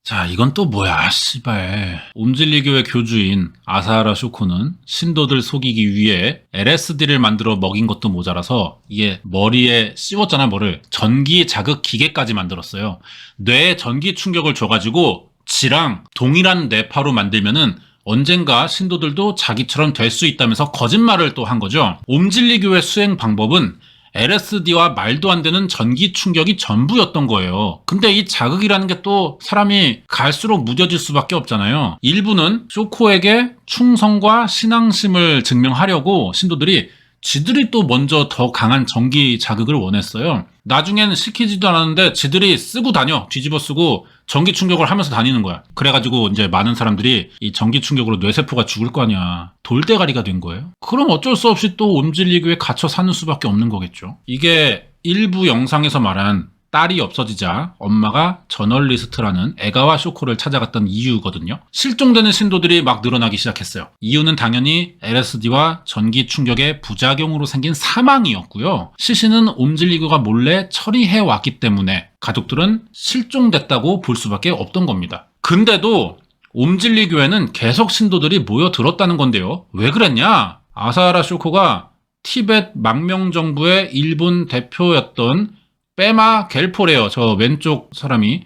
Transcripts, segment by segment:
자, 이건 또 뭐야, 씨발. 옴질리교의 교주인 아사하라 쇼코는 신도들 속이기 위해 LSD를 만들어 먹인 것도 모자라서 이게 머리에 씌웠잖아, 뭐를. 전기 자극 기계까지 만들었어요. 뇌에 전기 충격을 줘가지고 지랑 동일한 뇌파로 만들면은 언젠가 신도들도 자기처럼 될 수 있다면서 거짓말을 또 한 거죠. 옴질리교의 수행 방법은 LSD와 말도 안 되는 전기 충격이 전부였던 거예요. 근데 이 자극이라는 게 또 사람이 갈수록 무뎌질 수밖에 없잖아요. 일부는 쇼코에게 충성과 신앙심을 증명하려고 신도들이 지들이 또 먼저 더 강한 전기 자극을 원했어요. 나중에는 시키지도 않았는데 지들이 쓰고 다녀. 뒤집어 쓰고 전기 충격을 하면서 다니는 거야. 그래가지고 이제 많은 사람들이 이 전기 충격으로 뇌세포가 죽을 거 아니야. 돌대가리가 된 거예요. 그럼 어쩔 수 없이 또 옴질리교에 갇혀 사는 수밖에 없는 거겠죠. 이게 일부 영상에서 말한 딸이 없어지자 엄마가 저널리스트라는 에가와 쇼코를 찾아갔던 이유거든요. 실종되는 신도들이 막 늘어나기 시작했어요. 이유는 당연히 LSD와 전기 충격의 부작용으로 생긴 사망이었고요. 시신은 옴질리교가 몰래 처리해왔기 때문에 가족들은 실종됐다고 볼 수밖에 없던 겁니다. 근데도 옴질리교에는 계속 신도들이 모여들었다는 건데요. 왜 그랬냐? 아사하라 쇼코가 티벳 망명정부의 일본 대표였던 빼마 겔포래요. 저 왼쪽 사람이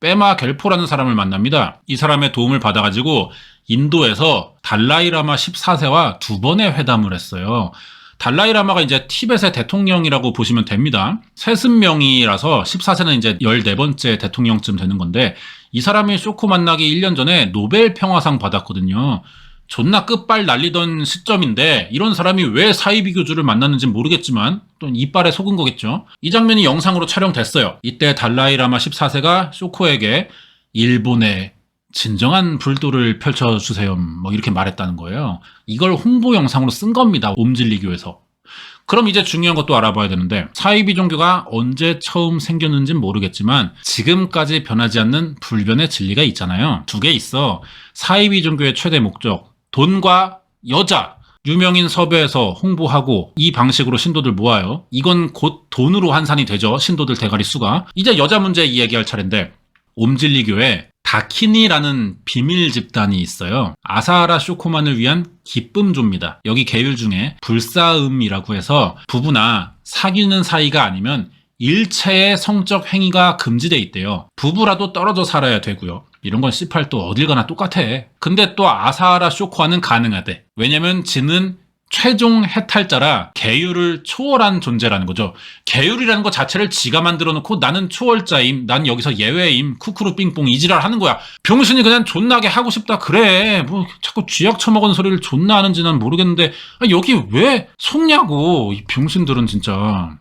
빼마 겔포라는 사람을 만납니다. 이 사람의 도움을 받아가지고 인도에서 달라이라마 14세와 두 번의 회담을 했어요. 달라이라마가 이제 티벳의 대통령이라고 보시면 됩니다. 30명이라서 14세는 이제 14번째 대통령쯤 되는 건데 이 사람이 쇼코 만나기 1년 전에 노벨 평화상 받았거든요. 존나 끝발 날리던 시점인데 이런 사람이 왜 사이비 교주를 만났는지 모르겠지만 또 이빨에 속은 거겠죠. 이 장면이 영상으로 촬영됐어요. 이때 달라이라마 14세가 쇼코에게 일본의 진정한 불도를 펼쳐주세요 뭐 이렇게 말했다는 거예요. 이걸 홍보 영상으로 쓴 겁니다. 옴질리교에서. 그럼 이제 중요한 것도 알아봐야 되는데 사이비 종교가 언제 처음 생겼는지는 모르겠지만 지금까지 변하지 않는 불변의 진리가 있잖아요. 두 개 있어. 사이비 종교의 최대 목적 돈과 여자, 유명인 섭외해서 홍보하고 이 방식으로 신도들 모아요. 이건 곧 돈으로 환산이 되죠. 신도들 대가리 수가. 이제 여자 문제 이야기할 차례인데 옴질리교에 다키니라는 비밀 집단이 있어요. 아사하라 쇼코만을 위한 기쁨조입니다. 여기 계율 중에 불사음이라고 해서 부부나 사귀는 사이가 아니면 일체의 성적 행위가 금지돼 있대요. 부부라도 떨어져 살아야 되고요. 이런 건 C8 또 어딜 가나 똑같아. 근데 또 아사하라 쇼코와는 가능하대. 왜냐면 지는 최종 해탈자라 계율을 초월한 존재라는 거죠. 계율이라는 것 자체를 지가 만들어 놓고 나는 초월자임, 난 여기서 예외임, 쿠쿠루 삥뽕 이지랄 하는 거야. 병신이 그냥 존나게 하고 싶다 그래. 뭐 자꾸 쥐약 처먹은 소리를 존나 하는지 난 모르겠는데 여기 왜 속냐고 이 병신들은 진짜.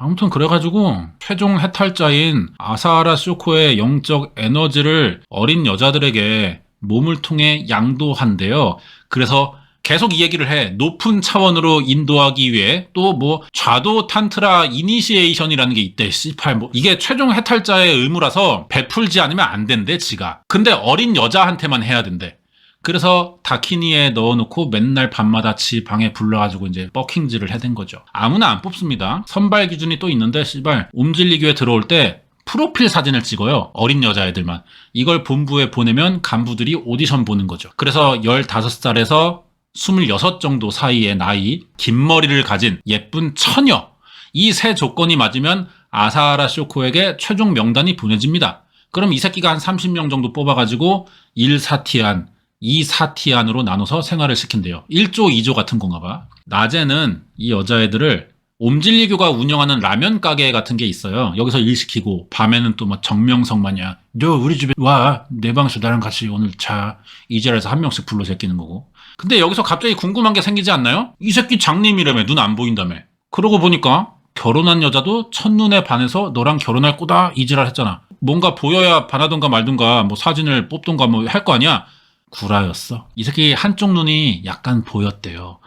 아무튼 그래가지고 최종 해탈자인 아사하라 쇼코의 영적 에너지를 어린 여자들에게 몸을 통해 양도한대요. 그래서 계속 이 얘기를 해. 높은 차원으로 인도하기 위해 또 뭐 좌도 탄트라 이니시에이션이라는 게 있대. C8 뭐 이게 최종 해탈자의 의무라서 베풀지 않으면 안 된대 지가. 근데 어린 여자한테만 해야 된대. 그래서 다키니에 넣어놓고 맨날 밤마다 지 방에 불러가지고 이제 버킹질을 해댄 거죠. 아무나 안 뽑습니다. 선발 기준이 또 있는데 씨발 옴질리교에 들어올 때 프로필 사진을 찍어요. 어린 여자애들만. 이걸 본부에 보내면 간부들이 오디션 보는 거죠. 그래서 15살에서 26 정도 사이의 나이, 긴 머리를 가진 예쁜 처녀. 이 세 조건이 맞으면 아사하라 쇼코에게 최종 명단이 보내집니다. 그럼 이 새끼가 한 30명 정도 뽑아가지고 1사티안, 2사티안으로 나눠서 생활을 시킨대요. 1조, 2조 같은 건가 봐. 낮에는 이 여자애들을 옴질리교가 운영하는 라면 가게 같은 게 있어요. 여기서 일 시키고 밤에는 또 막 정명석 마냥 너 우리 집에 와. 내 방에서 나랑 같이 오늘 자. 이 자리에서 한 명씩 불러 제끼는 거고. 근데 여기서 갑자기 궁금한 게 생기지 않나요? 이 새끼 장님이라며 눈 안 보인다며. 그러고 보니까 결혼한 여자도 첫눈에 반해서 너랑 결혼할 거다 이 지랄 했잖아. 뭔가 보여야 반하던가 말던가 뭐 사진을 뽑던가 뭐 할 거 아니야. 구라였어. 이 새끼 한쪽 눈이 약간 보였대요.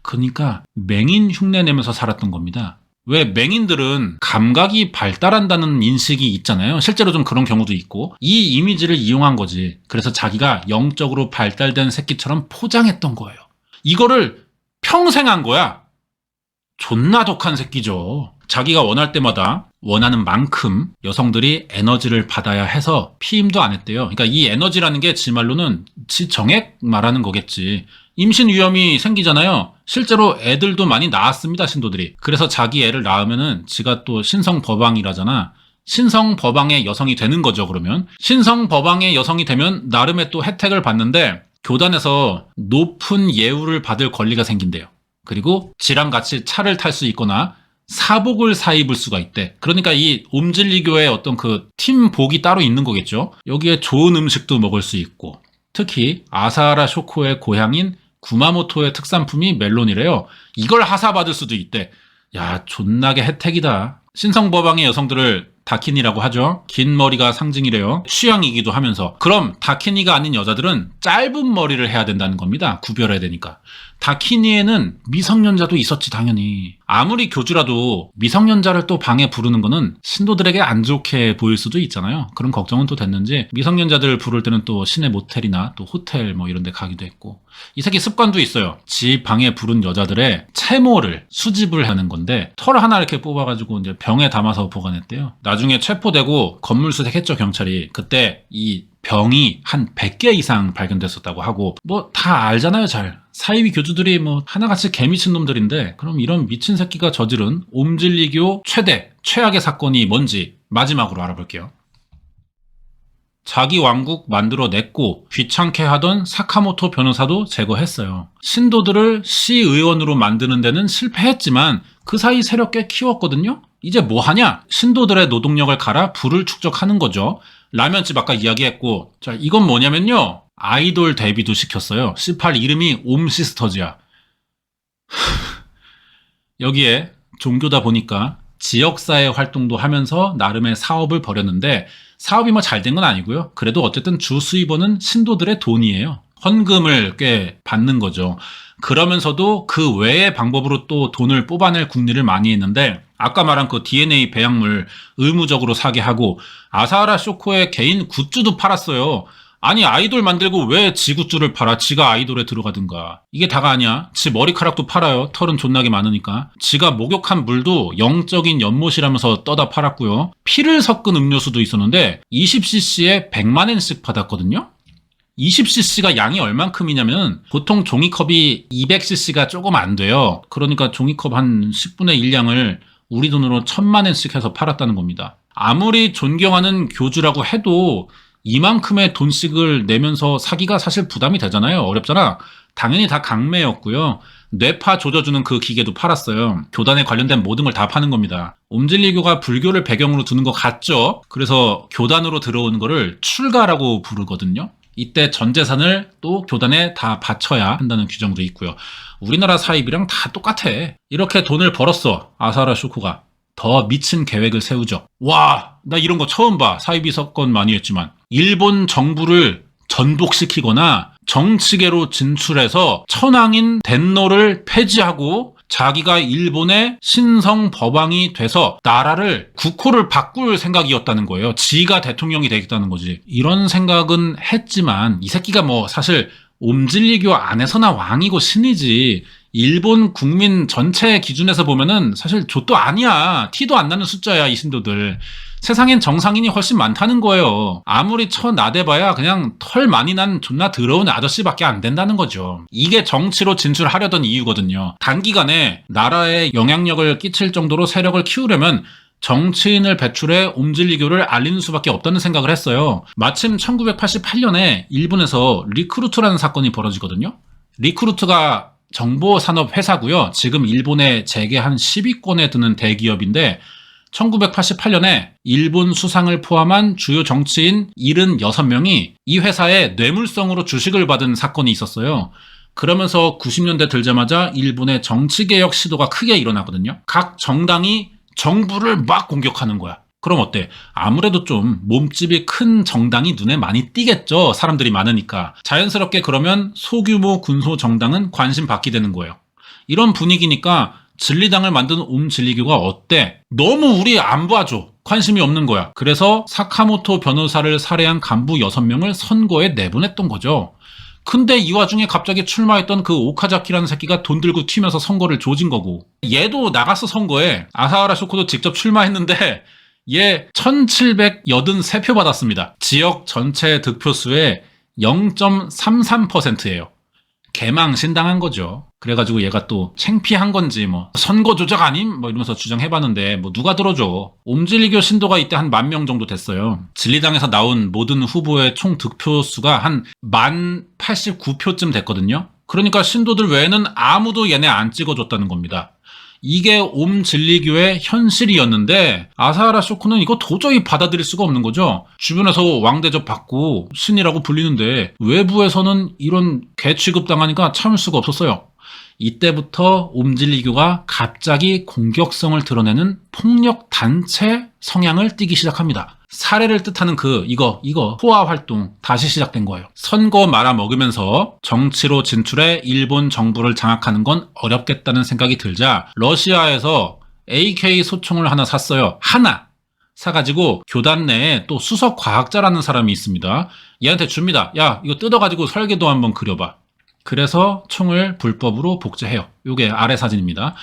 그러니까 맹인 흉내 내면서 살았던 겁니다. 왜 맹인들은 감각이 발달한다는 인식이 있잖아요. 실제로 좀 그런 경우도 있고 이 이미지를 이용한 거지. 그래서 자기가 영적으로 발달된 새끼처럼 포장했던 거예요. 이거를 평생 한 거야. 존나 독한 새끼죠. 자기가 원할 때마다 원하는 만큼 여성들이 에너지를 받아야 해서 피임도 안 했대요. 그러니까 이 에너지라는 게 지 말로는 지 정액 말하는 거겠지. 임신 위험이 생기잖아요. 실제로 애들도 많이 낳았습니다, 신도들이. 그래서 자기 애를 낳으면은 지가 또 신성법왕이라잖아. 신성법왕의 여성이 되는 거죠, 그러면. 신성법왕의 여성이 되면 나름의 또 혜택을 받는데 교단에서 높은 예우를 받을 권리가 생긴대요. 그리고 지랑 같이 차를 탈 수 있거나 사복을 사입을 수가 있대. 그러니까 이 옴질리교의 어떤 그 팀복이 따로 있는 거겠죠. 여기에 좋은 음식도 먹을 수 있고, 특히 아사하라 쇼코의 고향인 구마모토의 특산품이 멜론이래요. 이걸 하사받을 수도 있대. 야, 존나게 혜택이다. 신성법왕의 여성들을 다키니라고 하죠. 긴 머리가 상징이래요. 취향이기도 하면서. 그럼 다키니가 아닌 여자들은 짧은 머리를 해야 된다는 겁니다. 구별해야 되니까. 다키니에는 미성년자도 있었지, 당연히. 아무리 교주라도 미성년자를 또 방에 부르는 거는 신도들에게 안 좋게 보일 수도 있잖아요. 그런 걱정은 또 됐는지 미성년자들 부를 때는 또 시내 모텔이나 또 호텔 뭐 이런 데 가기도 했고. 이 새끼 습관도 있어요. 지 방에 부른 여자들의 채모를 수집을 하는 건데 털 하나 이렇게 뽑아가지고 이제 병에 담아서 보관했대요. 나중에 체포되고 건물수색했죠, 경찰이. 그때 이 병이 한 100개 이상 발견됐었다고 하고, 뭐 다 알잖아요, 잘. 사이비 교주들이 뭐 하나같이 개미친 놈들인데, 그럼 이런 미친 새끼가 저지른 옴질리교 최악의 사건이 뭔지 마지막으로 알아볼게요. 자기 왕국 만들어냈고 귀찮게 하던 사카모토 변호사도 제거했어요. 신도들을 시의원으로 만드는 데는 실패했지만 그 사이 세력 꽤 키웠거든요. 이제 뭐 하냐? 신도들의 노동력을 갈아 부를 축적하는 거죠. 라면집 아까 이야기했고, 자, 이건 뭐냐면요, 아이돌 데뷔도 시켰어요. C8 이름이 옴시스터즈야. 여기에 종교다 보니까 지역사회 활동도 하면서 나름의 사업을 벌였는데, 사업이 뭐 잘 된 건 아니고요. 그래도 어쨌든 주 수입원은 신도들의 돈이에요. 헌금을 꽤 받는 거죠. 그러면서도 그 외의 방법으로 또 돈을 뽑아낼 궁리를 많이 했는데, 아까 말한 그 DNA 배양물 의무적으로 사게 하고, 아사하라 쇼코의 개인 굿즈도 팔았어요. 아니, 아이돌 만들고 왜 지 굿즈를 팔아? 지가 아이돌에 들어가든가. 이게 다가 아니야. 지 머리카락도 팔아요. 털은 존나게 많으니까. 지가 목욕한 물도 영적인 연못이라면서 떠다 팔았고요. 피를 섞은 음료수도 있었는데 20cc에 100만엔씩 받았거든요. 20cc가 양이 얼만큼이냐면 보통 종이컵이 200cc가 조금 안 돼요. 그러니까 종이컵 한 10분의 1량을 우리 돈으로 1000만엔씩 해서 팔았다는 겁니다. 아무리 존경하는 교주라고 해도 이만큼의 돈씩을 내면서 사기가 사실 부담이 되잖아요. 어렵잖아. 당연히 다 강매였고요. 뇌파 조져주는 그 기계도 팔았어요. 교단에 관련된 모든 걸 다 파는 겁니다. 옴질리교가 불교를 배경으로 두는 것 같죠? 그래서 교단으로 들어오는 거를 출가라고 부르거든요. 이때 전 재산을 또 교단에 다 바쳐야 한다는 규정도 있고요. 우리나라 사입이랑 다 똑같아. 이렇게 돈을 벌었어, 아사하라 쇼코가. 더 미친 계획을 세우죠. 와, 나 이런 거 처음 봐. 사이비 사건 많이 했지만. 일본 정부를 전복시키거나 정치계로 진출해서 천황인 덴노를 폐지하고 자기가 일본의 신성 법왕이 돼서 나라를 국호를 바꿀 생각이었다는 거예요. 지가 대통령이 되겠다는 거지. 이런 생각은 했지만 이 새끼가 뭐 사실 옴질리교 안에서나 왕이고 신이지, 일본 국민 전체 기준에서 보면은 사실 좆도 아니야. 티도 안 나는 숫자야, 이 신도들. 세상엔 정상인이 훨씬 많다는 거예요. 아무리 쳐나대봐야 그냥 털 많이 난 존나 더러운 아저씨밖에 안 된다는 거죠. 이게 정치로 진출하려던 이유거든요. 단기간에 나라에 영향력을 끼칠 정도로 세력을 키우려면 정치인을 배출해 옴질리교를 알리는 수밖에 없다는 생각을 했어요. 마침 1988년에 일본에서 리크루트라는 사건이 벌어지거든요. 리크루트가 정보산업 회사고요. 지금 일본의 재계 한 10위권에 드는 대기업인데 1988년에 일본 수상을 포함한 주요 정치인 76명이 이 회사에 뇌물성으로 주식을 받은 사건이 있었어요. 그러면서 90년대 들자마자 일본의 정치개혁 시도가 크게 일어나거든요. 각 정당이 정부를 막 공격하는 거야. 그럼 어때? 아무래도 좀 몸집이 큰 정당이 눈에 많이 띄겠죠. 사람들이 많으니까. 자연스럽게 그러면 소규모 군소 정당은 관심 받게 되는 거예요. 이런 분위기니까 진리당을 만든 옴질리교가 어때? 너무 우리 안 봐줘. 관심이 없는 거야. 그래서 사카모토 변호사를 살해한 간부 6명을 선거에 내보냈던 거죠. 근데 이 와중에 갑자기 출마했던 그 오카자키라는 새끼가 돈 들고 튀면서 선거를 조진 거고, 얘도 나갔어, 선거에. 아사하라 쇼코도 직접 출마했는데 얘 1783표 받았습니다. 지역 전체 득표수의 0.33%예요. 개망신당한 거죠. 그래가지고 얘가 또 창피한 건지 뭐 선거 조작 아님? 뭐 이러면서 주장해봤는데 뭐 누가 들어줘. 옴질리교 신도가 이때 한 10,000명 정도 됐어요. 진리당에서 나온 모든 후보의 총 득표수가 한 1089표쯤 됐거든요. 그러니까 신도들 외에는 아무도 얘네 안 찍어줬다는 겁니다. 이게 옴진리교의 현실이었는데 아사하라 쇼크는 이거 도저히 받아들일 수가 없는 거죠. 주변에서 왕대접 받고 신이라고 불리는데 외부에서는 이런 개 취급당하니까 참을 수가 없었어요. 이때부터 옴진리교가 갑자기 공격성을 드러내는 폭력 단체 성향을 띠기 시작합니다. 사례를 뜻하는 이거 포화 활동 다시 시작된 거예요. 선거 말아먹으면서 정치로 진출해 일본 정부를 장악하는 건 어렵겠다는 생각이 들자 러시아에서 AK 소총을 하나 샀어요. 하나 사가지고 교단 내에 또 수석 과학자라는 사람이 있습니다. 얘한테 줍니다. 야, 이거 뜯어가지고 설계도 한번 그려봐. 그래서 총을 불법으로 복제해요. 요게 아래 사진입니다.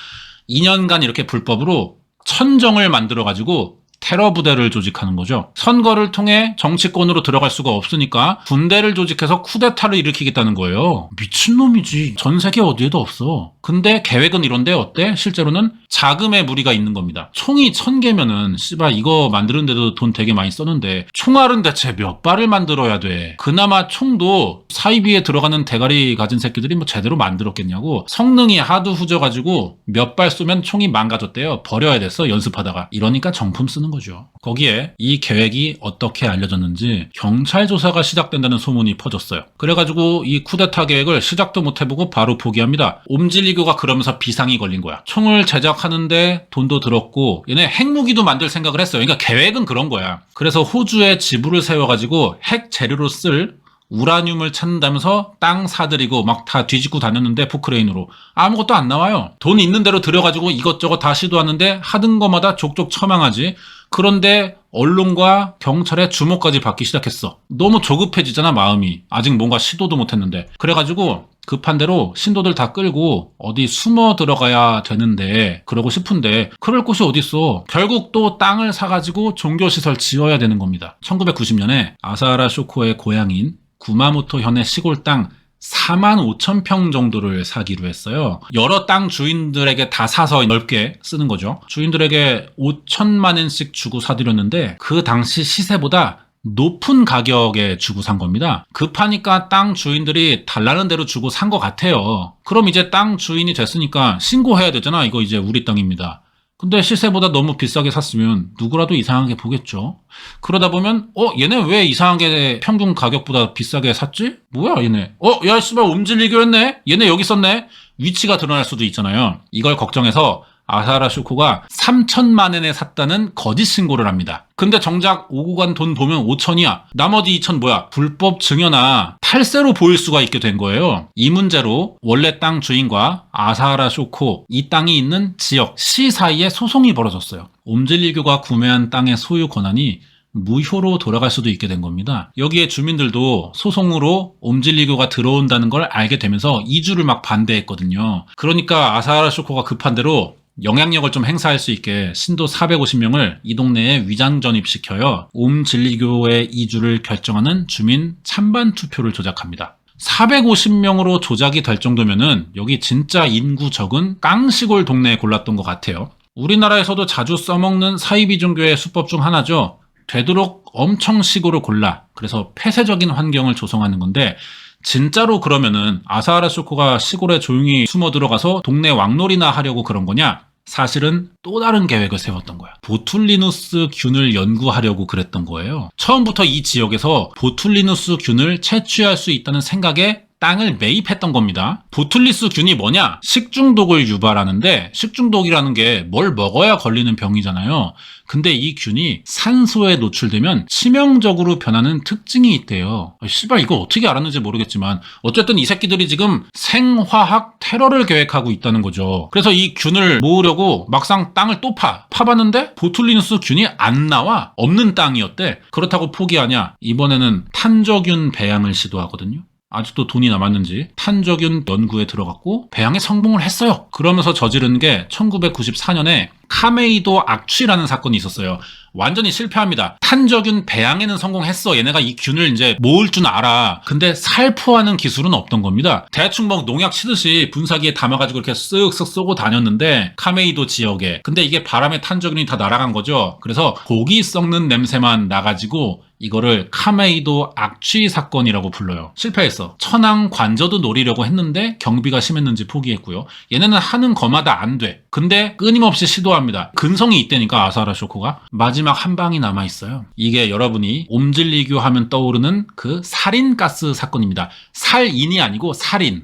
2년간 이렇게 불법으로 천정을 만들어가지고 테러 부대를 조직하는 거죠. 선거를 통해 정치권으로 들어갈 수가 없으니까 군대를 조직해서 쿠데타를 일으키겠다는 거예요. 미친놈이지. 전 세계 어디에도 없어. 근데 계획은 이런데 어때? 실제로는 자금의 무리가 있는 겁니다. 총이 1000개면은 씨발 이거 만드는데도 돈 되게 많이 썼는데 총알은 대체 몇 발을 만들어야 돼. 그나마 총도 사이비에 들어가는 대가리 가진 새끼들이 뭐 제대로 만들었겠냐고. 성능이 하도 후져가지고 몇 발 쏘면 총이 망가졌대요. 버려야 됐어 연습하다가. 이러니까 정품 쓰는 거죠. 거기에 이 계획이 어떻게 알려졌는지 경찰 조사가 시작된다는 소문이 퍼졌어요. 그래가지고 이 쿠데타 계획을 시작도 못 해보고 바로 포기합니다. 옴진리교가 그러면서 비상이 걸린 거야. 총을 제작하는데 돈도 들었고 얘네 핵무기도 만들 생각을 했어요. 그러니까 계획은 그런 거야. 그래서 호주에 지부를 세워가지고 핵 재료로 쓸 우라늄을 찾는다면서 땅 사들이고 막 다 뒤집고 다녔는데 포크레인으로 아무것도 안 나와요. 돈 있는 대로 들여가지고 이것저것 다 시도하는데 하던 거마다 족족 처망하지. 그런데 언론과 경찰의 주목까지 받기 시작했어. 너무 조급해지잖아 마음이. 아직 뭔가 시도도 못했는데. 그래가지고 급한 대로 신도들 다 끌고 어디 숨어 들어가야 되는데 그러고 싶은데 그럴 곳이 어딨어. 결국 또 땅을 사가지고 종교시설 지어야 되는 겁니다. 1990년에 아사하라 쇼코의 고향인 구마모토 현의 시골 땅 45,000평 정도를 사기로 했어요. 여러 땅 주인들에게 다 사서 넓게 쓰는 거죠. 주인들에게 5천만 엔씩 주고 사들였는데 그 당시 시세보다 높은 가격에 주고 산 겁니다. 급하니까 땅 주인들이 달라는 대로 주고 산 것 같아요. 그럼 이제 땅 주인이 됐으니까 신고해야 되잖아. 이거 이제 우리 땅입니다. 근데 시세보다 너무 비싸게 샀으면 누구라도 이상하게 보겠죠. 그러다 보면 얘네 왜 이상하게 평균 가격보다 비싸게 샀지? 뭐야 얘네. 야 씨발 옴진리교였네. 얘네 여기 있었네. 위치가 드러날 수도 있잖아요. 이걸 걱정해서 아사하라 쇼코가 3천만 엔에 샀다는 거짓 신고를 합니다. 근데 정작 오고 간 돈 보면 5천이야. 나머지 2천 뭐야? 불법 증여나 탈세로 보일 수가 있게 된 거예요. 이 문제로 원래 땅 주인과 아사하라 쇼코, 이 땅이 있는 지역, 시 사이에 소송이 벌어졌어요. 옴진리교가 구매한 땅의 소유 권한이 무효로 돌아갈 수도 있게 된 겁니다. 여기에 주민들도 소송으로 옴진리교가 들어온다는 걸 알게 되면서 이주를 막 반대했거든요. 그러니까 아사하라 쇼코가 급한 대로 영향력을 좀 행사할 수 있게 신도 450명을 이 동네에 위장 전입시켜요. 옴진리교의 이주를 결정하는 주민 찬반 투표를 조작합니다. 450명으로 조작이 될 정도면은 여기 진짜 인구 적은 깡시골 동네에 골랐던 것 같아요. 우리나라에서도 자주 써먹는 사이비 종교의 수법 중 하나죠. 되도록 엄청 시골을 골라. 그래서 폐쇄적인 환경을 조성하는 건데 진짜로 그러면은 아사하라 쇼코가 시골에 조용히 숨어 들어가서 동네 왕놀이나 하려고 그런 거냐? 사실은 또 다른 계획을 세웠던 거야. 보툴리누스 균을 연구하려고 그랬던 거예요. 처음부터 이 지역에서 보툴리누스 균을 채취할 수 있다는 생각에 땅을 매입했던 겁니다. 보툴리누스 균이 뭐냐? 식중독을 유발하는데 식중독이라는 게 뭘 먹어야 걸리는 병이잖아요. 근데 이 균이 산소에 노출되면 치명적으로 변하는 특징이 있대요. 씨발 이거 어떻게 알았는지 모르겠지만 어쨌든 이 새끼들이 지금 생화학 테러를 계획하고 있다는 거죠. 그래서 이 균을 모으려고 막상 땅을 또 파봤는데 보툴리누스 균이 안 나와. 없는 땅이었대. 그렇다고 포기하냐? 이번에는 탄저균 배양을 시도하거든요. 아직도 돈이 남았는지 탄저균 연구에 들어갔고 배양에 성공을 했어요. 그러면서 저지른 게 1994년에 카메이도 악취라는 사건이 있었어요. 완전히 실패합니다. 탄저균 배양에는 성공했어. 얘네가 이 균을 이제 모을 줄 알아. 근데 살포하는 기술은 없던 겁니다. 대충 뭐 농약 치듯이 분사기에 담아가지고 이렇게 쓱쓱 쏘고 다녔는데 카메이도 지역에. 근데 이게 바람에 탄저균이 다 날아간 거죠. 그래서 고기 썩는 냄새만 나가지고 이거를 카메이도 악취 사건이라고 불러요. 실패했어. 천황 관저도 노리려고 했는데 경비가 심했는지 포기했고요. 얘네는 하는 거마다 안 돼. 근데 끊임없이 시도합니다. 근성이 있다니까 아사하라 쇼코가. 마지막 한 방이 남아있어요. 이게 여러분이 옴질리교 하면 떠오르는 그 살인가스 사건입니다. 살인이 아니고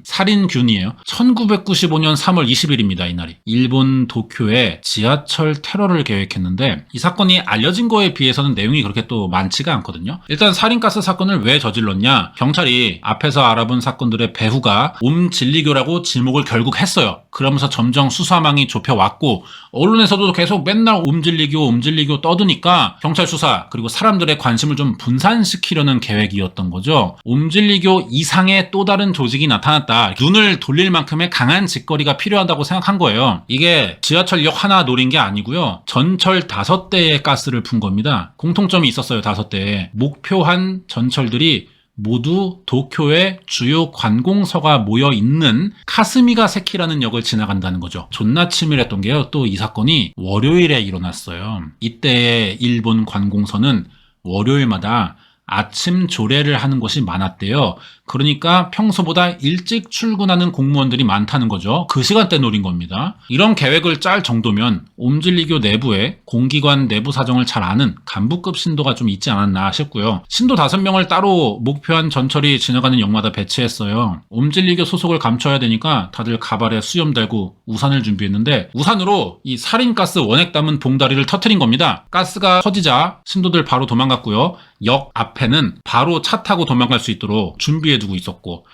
살인균이에요. 1995년 3월 20일입니다. 이날이. 일본 도쿄에 지하철 테러를 계획했는데 이 사건이 알려진 거에 비해서는 내용이 그렇게 또 많지가 않거든요. 일단 살인가스 사건을 왜 저질렀냐? 경찰이 앞에서 알아본 사건들의 배후가 옴질리교라고 지목을 결국 했어요. 그러면서 점점 수사망이 좁혀왔고 언론에서도 계속 맨날 옴질리교 떠드니까 경찰 수사 그리고 사람들의 관심을 좀 분산시키려는 계획이었던 거죠. 옴질리교 이상의 또 다른 조직이 나타났다. 눈을 돌릴 만큼의 강한 짓거리가 필요하다고 생각한 거예요. 이게 지하철역 하나 노린 게 아니고요. 전철 5대의 가스를 푼 겁니다. 공통점이 있었어요. 5대에. 목표한 전철들이 모두 도쿄의 주요 관공서가 모여있는 카스미가세키라는 역을 지나간다는 거죠. 존나 치밀했던 게요. 또 이 사건이 월요일에 일어났어요. 이때의 일본 관공서는 월요일마다 아침 조례를 하는 곳이 많았대요. 그러니까 평소보다 일찍 출근하는 공무원들이 많다는 거죠. 그 시간대 노린 겁니다. 이런 계획을 짤 정도면 옴질리교 내부에 공기관 내부 사정을 잘 아는 간부급 신도가 좀 있지 않았나 싶고요. 신도 5명을 따로 목표한 전철이 지나가는 역마다 배치했어요. 옴질리교 소속을 감춰야 되니까 다들 가발에 수염 달고 우산을 준비했는데 우산으로 이 살인가스 원액 담은 봉다리를 터뜨린 겁니다. 가스가 터지자 신도들 바로 도망갔고요. 역 앞에는 바로 차 타고 도망갈 수 있도록 준비해두고 있었고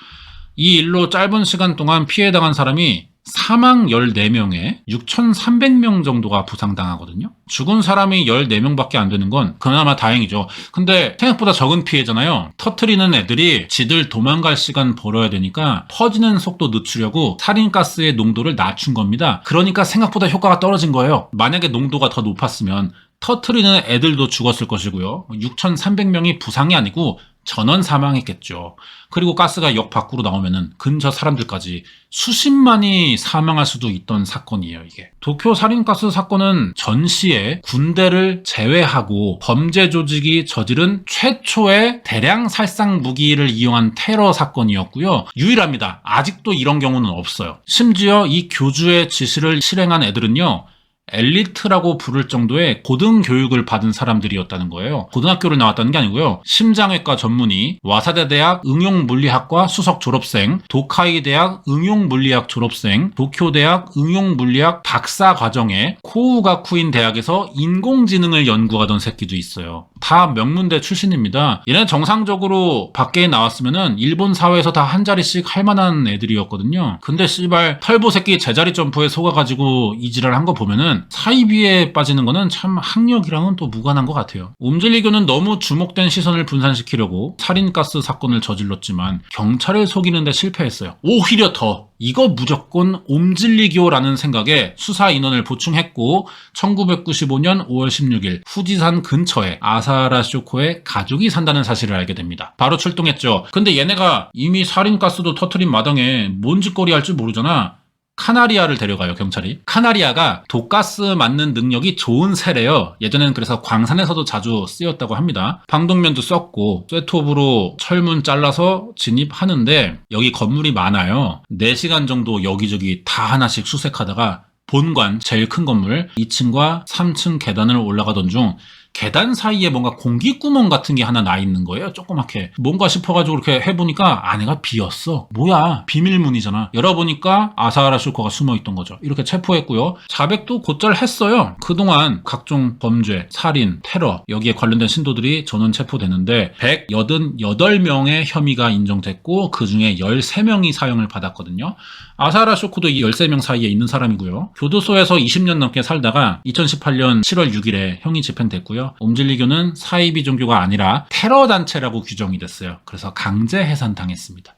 이 일로 짧은 시간 동안 피해당한 사람이 사망 14명에 6,300명 정도가 부상당하거든요. 죽은 사람이 14명밖에 안 되는 건 그나마 다행이죠. 근데 생각보다 적은 피해잖아요. 터트리는 애들이 지들 도망갈 시간 벌어야 되니까 퍼지는 속도 늦추려고 살인가스의 농도를 낮춘 겁니다. 그러니까 생각보다 효과가 떨어진 거예요. 만약에 농도가 더 높았으면 터트리는 애들도 죽었을 것이고요. 6,300명이 부상이 아니고 전원 사망했겠죠. 그리고 가스가 역 밖으로 나오면은 근처 사람들까지 수십만이 사망할 수도 있던 사건이에요, 이게. 도쿄 살인가스 사건은 전시에 군대를 제외하고 범죄 조직이 저지른 최초의 대량 살상 무기를 이용한 테러 사건이었고요. 유일합니다. 아직도 이런 경우는 없어요. 심지어 이 교주의 지시를 실행한 애들은요. 엘리트라고 부를 정도의 고등교육을 받은 사람들이었다는 거예요. 고등학교를 나왔다는 게 아니고요. 심장외과 전문의, 와사대 대학 응용물리학과 수석 졸업생, 도카이 대학 응용물리학 졸업생, 도쿄대학 응용물리학 박사 과정에 코우가쿠인 대학에서 인공지능을 연구하던 새끼도 있어요. 다 명문대 출신입니다. 얘네 정상적으로 밖에 나왔으면은 일본 사회에서 다 한 자리씩 할 만한 애들이었거든요. 근데 씨발 털보 새끼 제자리 점프에 속아가지고 이지랄 한 거 보면은 사이비에 빠지는 거는 참 학력이랑은 또 무관한 것 같아요. 옴질리교는 너무 주목된 시선을 분산시키려고 살인가스 사건을 저질렀지만 경찰을 속이는데 실패했어요. 오히려 더 이거 무조건 옴질리교라는 생각에 수사 인원을 보충했고 1995년 5월 16일 후지산 근처에 아사하라 쇼코의 가족이 산다는 사실을 알게 됩니다. 바로 출동했죠. 근데 얘네가 이미 살인가스도 터트린 마당에 뭔 짓거리 할 줄 모르잖아. 카나리아를 데려가요, 경찰이. 카나리아가 독가스 맞는 능력이 좋은 새래요. 예전에는 그래서 광산에서도 자주 쓰였다고 합니다. 방독면도 썼고 쇠톱으로 철문 잘라서 진입하는데 여기 건물이 많아요. 4시간 정도 여기저기 다 하나씩 수색하다가 본관, 제일 큰 건물 2층과 3층 계단을 올라가던 중 계단 사이에 뭔가 공기구멍 같은 게 하나 나 있는 거예요. 조그맣게. 뭔가 싶어가지고 이렇게 해보니까 안에가 비었어. 뭐야? 비밀문이잖아. 열어보니까 아사하라 쇼코가 숨어있던 거죠. 이렇게 체포했고요. 자백도 곧잘 했어요. 그동안 각종 범죄, 살인, 테러 여기에 관련된 신도들이 전원 체포되는데 188명의 혐의가 인정됐고 그중에 13명이 사형을 받았거든요. 아사하라 쇼코도 이 13명 사이에 있는 사람이고요. 교도소에서 20년 넘게 살다가 2018년 7월 6일에 형이 집행됐고요. 옴질리교는 사이비 종교가 아니라 테러 단체라고 규정이 됐어요. 그래서 강제 해산당했습니다.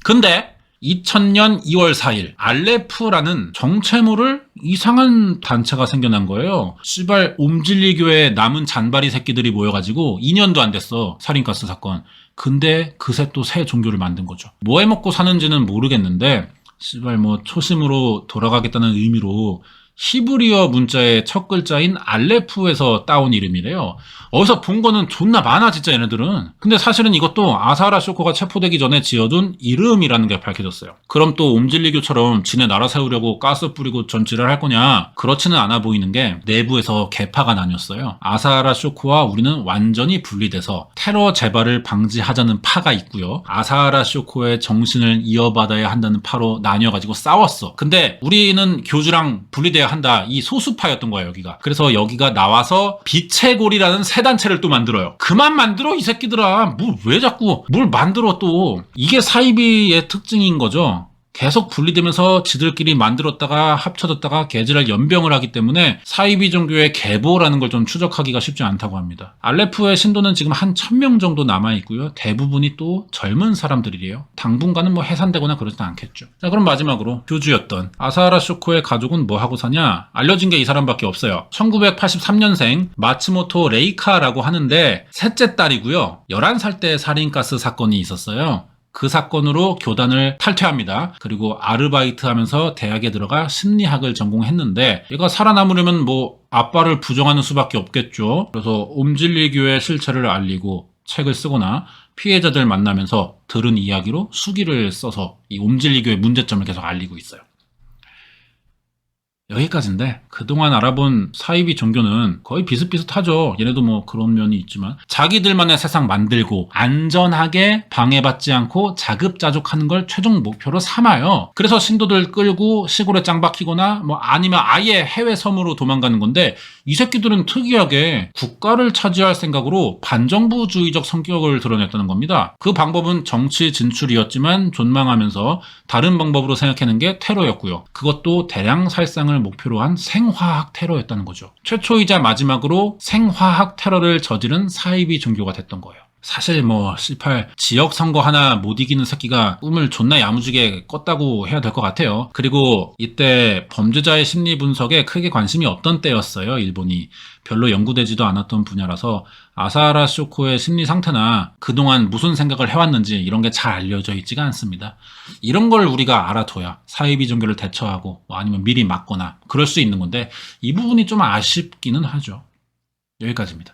근데 2000년 2월 4일 알레프라는 정체모를 이상한 단체가 생겨난 거예요. 씨발 옴질리교의 남은 잔바리 새끼들이 모여가지고 2년도 안 됐어. 살인가스 사건. 근데 그새 또 새 종교를 만든 거죠. 뭐 해먹고 사는지는 모르겠는데 씨발 뭐 초심으로 돌아가겠다는 의미로 히브리어 문자의 첫 글자인 알레프에서 따온 이름이래요. 어디서 본 거는 존나 많아 진짜 얘네들은. 근데 사실은 이것도 아사하라 쇼코가 체포되기 전에 지어둔 이름이라는 게 밝혀졌어요. 그럼 또 옴질리교처럼 지네 나라 세우려고 가스 뿌리고 전지를 할 거냐? 그렇지는 않아 보이는 게 내부에서 계파가 나뉘었어요. 아사하라 쇼코와 우리는 완전히 분리돼서 테러 재발을 방지하자는 파가 있고요. 아사하라 쇼코의 정신을 이어받아야 한다는 파로 나뉘어가지고 싸웠어. 근데 우리는 교주랑 분리돼야 한다. 이 소수파였던 거예요, 여기가. 그래서 여기가 나와서 빛의 골이라는 새 단체를 또 만들어요. 그만 만들어, 이 새끼들아. 왜 자꾸 뭘 만들어 또. 이게 사이비의 특징인 거죠. 계속 분리되면서 지들끼리 만들었다가 합쳐졌다가 개지랄 연병을 하기 때문에 사이비 종교의 계보라는 걸 좀 추적하기가 쉽지 않다고 합니다. 알레프의 신도는 지금 한 1000명 정도 남아있고요. 대부분이 또 젊은 사람들이래요. 당분간은 뭐 해산되거나 그러진 않겠죠. 자, 그럼 마지막으로 교주였던 아사하라 쇼코의 가족은 뭐 하고 사냐? 알려진 게 이 사람밖에 없어요. 1983년생 마츠모토 레이카라고 하는데 셋째 딸이고요. 11살 때 살인가스 사건이 있었어요. 그 사건으로 교단을 탈퇴합니다. 그리고 아르바이트 하면서 대학에 들어가 심리학을 전공했는데 얘가 살아남으려면 뭐 아빠를 부정하는 수밖에 없겠죠. 그래서 옴질리교의 실체를 알리고 책을 쓰거나 피해자들 만나면서 들은 이야기로 수기를 써서 이 옴질리교의 문제점을 계속 알리고 있어요. 여기까지인데 그동안 알아본 사이비 종교는 거의 비슷비슷하죠. 얘네도 뭐 그런 면이 있지만 자기들만의 세상 만들고 안전하게 방해받지 않고 자급자족하는 걸 최종 목표로 삼아요. 그래서 신도들 끌고 시골에 짱 박히거나 뭐 아니면 아예 해외 섬으로 도망가는 건데 이 새끼들은 특이하게 국가를 차지할 생각으로 반정부주의적 성격을 드러냈다는 겁니다. 그 방법은 정치 진출이었지만 존망하면서 다른 방법으로 생각하는 게 테러였고요. 그것도 대량 살상을 목표로 한 생화학 테러였다는 거죠. 최초이자 마지막으로 생화학 테러를 저지른 사이비 종교가 됐던 거예요. 사실 뭐 C8 지역 선거 하나 못 이기는 새끼가 꿈을 존나 야무지게 꿨다고 해야 될 것 같아요. 그리고 이때 범죄자의 심리 분석에 크게 관심이 없던 때였어요. 일본이 별로 연구되지도 않았던 분야라서 아사하라 쇼코의 심리 상태나 그동안 무슨 생각을 해왔는지 이런 게 잘 알려져 있지가 않습니다. 이런 걸 우리가 알아둬야 사이비 종교를 대처하고 뭐 아니면 미리 막거나 그럴 수 있는 건데 이 부분이 좀 아쉽기는 하죠. 여기까지입니다.